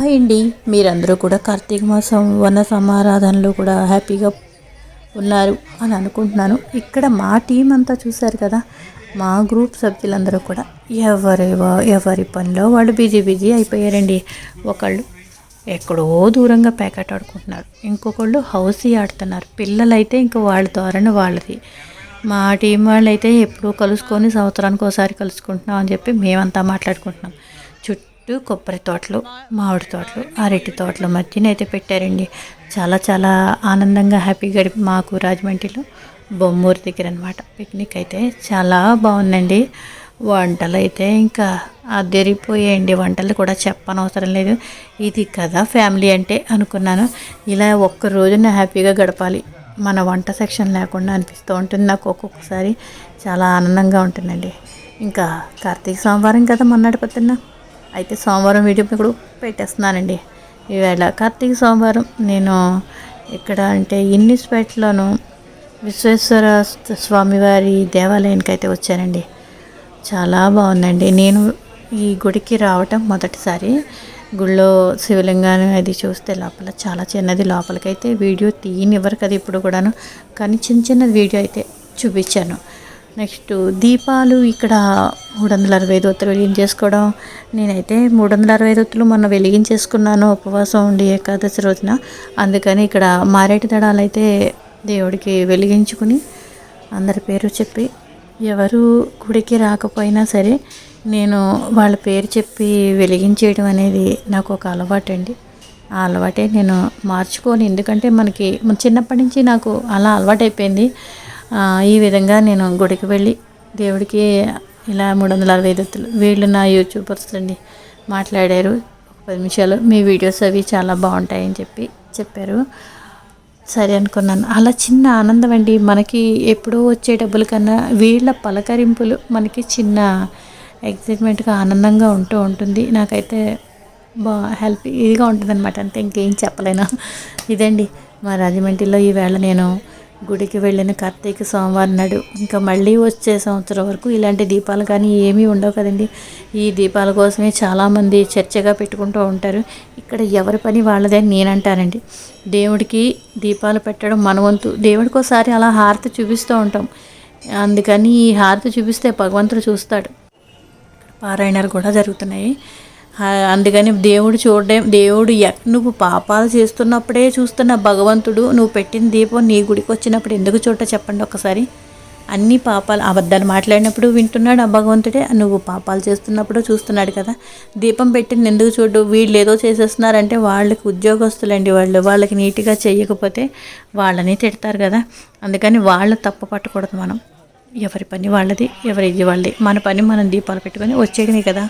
Hi అండి, మీరందరూ కూడా కార్తీక మాసం వన సమారాధనలో కూడా హ్యాపీగా ఉన్నారు అని అనుకుంటున్నాను. ఇక్కడ మా టీం అంతా చూశారు కదా, మా గ్రూప్ సభ్యులందరూ కూడా ఎవరి పనిలో వాళ్ళు బిజీ అయిపోయారండి. ఒకళ్ళు ఎక్కడో దూరంగా ప్యాకెట్ ఆడుకుంటున్నారు, ఇంకొకళ్ళు హౌసీ ఆడుతున్నారు. పిల్లలైతే ఇంక వాళ్ళ ధోరణి వాళ్ళది. మా టీం వాళ్ళైతే ఎప్పుడూ కలుసుకొని సంవత్సరానికి ఒకసారి కలుసుకుంటున్నాం అని చెప్పి మేమంతా మాట్లాడుకుంటున్నాం. చుట్టూ కొబ్బరి తోటలు, మామిడి తోటలు, అరటి తోటల మధ్యన అయితే పెట్టారండి. చాలా చాలా ఆనందంగా హ్యాపీగా గడిపి మాకు రాజమండ్రిలో బొమ్మూరు దగ్గర అనమాట పిక్నిక్ అయితే చాలా బాగుందండి. వంటలు అయితే ఇంకా అద్దరిపోయాయండి. వంటలు కూడా చెప్పనవసరం లేదు. ఇది కదా ఫ్యామిలీ అంటే అనుకున్నాను. ఇలా ఒక్క రోజున హ్యాపీగా గడపాలి, మన వంట సెక్షన్ లేకుండా అనిపిస్తూ ఉంటుంది నాకు. ఒక్కొక్కసారి చాలా ఆనందంగా ఉంటుందండి. ఇంకా కార్తీక సోమవారం కదా మొన్నటి పొద్దున్న అయితే సోమవారం వీడియో ఇప్పుడు పెట్టేస్తున్నానండి. ఈవేళ కార్తీక సోమవారం నేను ఇక్కడ అంటే ఇన్నిస్పేటలోను విశ్వేశ్వర స్వామివారి దేవాలయానికి అయితే వచ్చానండి. చాలా బాగుందండి. నేను ఈ గుడికి రావటం మొదటిసారి. గుళ్ళో శివలింగాన్ని అది చూస్తే లోపల చాలా చిన్నది, లోపలికైతే వీడియో తీయనివ్వరు కదా ఇప్పుడు కూడాను, కానీ చిన్న వీడియో అయితే చూపించాను. నెక్స్ట్ దీపాలు ఇక్కడ 365 ఒత్తులు వెలిగించేసుకోవడం. నేనైతే 365 ఒత్తులు మొన్న వెలిగించేసుకున్నాను ఉపవాసం ఉండి ఏకాదశి రోజున. అందుకని ఇక్కడ మారేటి దళాలు అయితే దేవుడికి వెలిగించుకుని అందరి పేరు చెప్పి, ఎవరు గుడికి రాకపోయినా సరే నేను వాళ్ళ పేరు చెప్పి వెలిగించేయడం అనేది నాకు ఒక అలవాటండి. ఆ అలవాటే నేను మార్చుకోను, ఎందుకంటే మనకి చిన్నప్పటి నుంచి నాకు అలా అలవాటైపోయింది. ఈ విధంగా నేను గుడికి వెళ్ళి దేవుడికి ఇలా 365 ఒత్తులు. వీళ్ళు నా యూట్యూబర్స్ అండి, మాట్లాడారు 10 నిమిషాలు. మీ వీడియోస్ అవి చాలా బాగుంటాయని చెప్పారు. సరే అనుకున్నాను. అలా చిన్న ఆనందం అండి. మనకి ఎప్పుడో వచ్చే డబ్బుల కన్నా వీళ్ళ పలకరింపులు మనకి చిన్న ఎగ్జైట్మెంట్గా ఆనందంగా ఉంటుంది. నాకైతే ఇదిగా ఉంటుంది అనమాట. అంతే, ఇంకేం చెప్పలేను. ఇదండి మా రాజమండ్రిలో ఈవేళ నేను గుడికి వెళ్ళిన కార్తీక సోమవారం నాడు. ఇంకా మళ్ళీ వచ్చే సంవత్సరం వరకు ఇలాంటి దీపాలు కానీ ఏమీ ఉండవు కదండి. ఈ దీపాల కోసమే చాలామంది చర్చగా పెట్టుకుంటూ ఉంటారు. ఇక్కడ ఎవరి పని వాళ్ళదే అని నేనంటానండి. దేవుడికి దీపాలు పెట్టడం మన వంతు. దేవుడికి ఒకసారి అలా హారతి చూపిస్తూ ఉంటాం, అందుకని ఈ హారతి చూపిస్తే భగవంతుడు చూస్తాడు. పారాయణాలు కూడా జరుగుతున్నాయి. అందుకని దేవుడు నువ్వు పాపాలు చేస్తున్నప్పుడే చూస్తున్న భగవంతుడు నువ్వు పెట్టిన దీపం నీ గుడికి వచ్చినప్పుడు ఎందుకు చూడ చెప్పండి ఒకసారి. అన్ని పాపాలు అబద్ధాలు మాట్లాడినప్పుడు వింటున్నాడు ఆ భగవంతుడే, నువ్వు పాపాలు చేస్తున్నప్పుడు చూస్తున్నాడు కదా. దీపం పెట్టింది ఎందుకు చూడు. వీళ్ళు ఏదో చేసేస్తున్నారంటే వాళ్ళకి ఉద్యోగస్తులండి, వాళ్ళకి నీట్గా చేయకపోతే వాళ్ళని తిడతారు కదా. అందుకని వాళ్ళు తప్పు పట్టకూడదు. మనం ఎవరి పని వాళ్ళది, ఎవరి ఇది వాళ్ళది. మన పని మనం దీపాలు పెట్టుకొని వచ్చేయడమే కదా.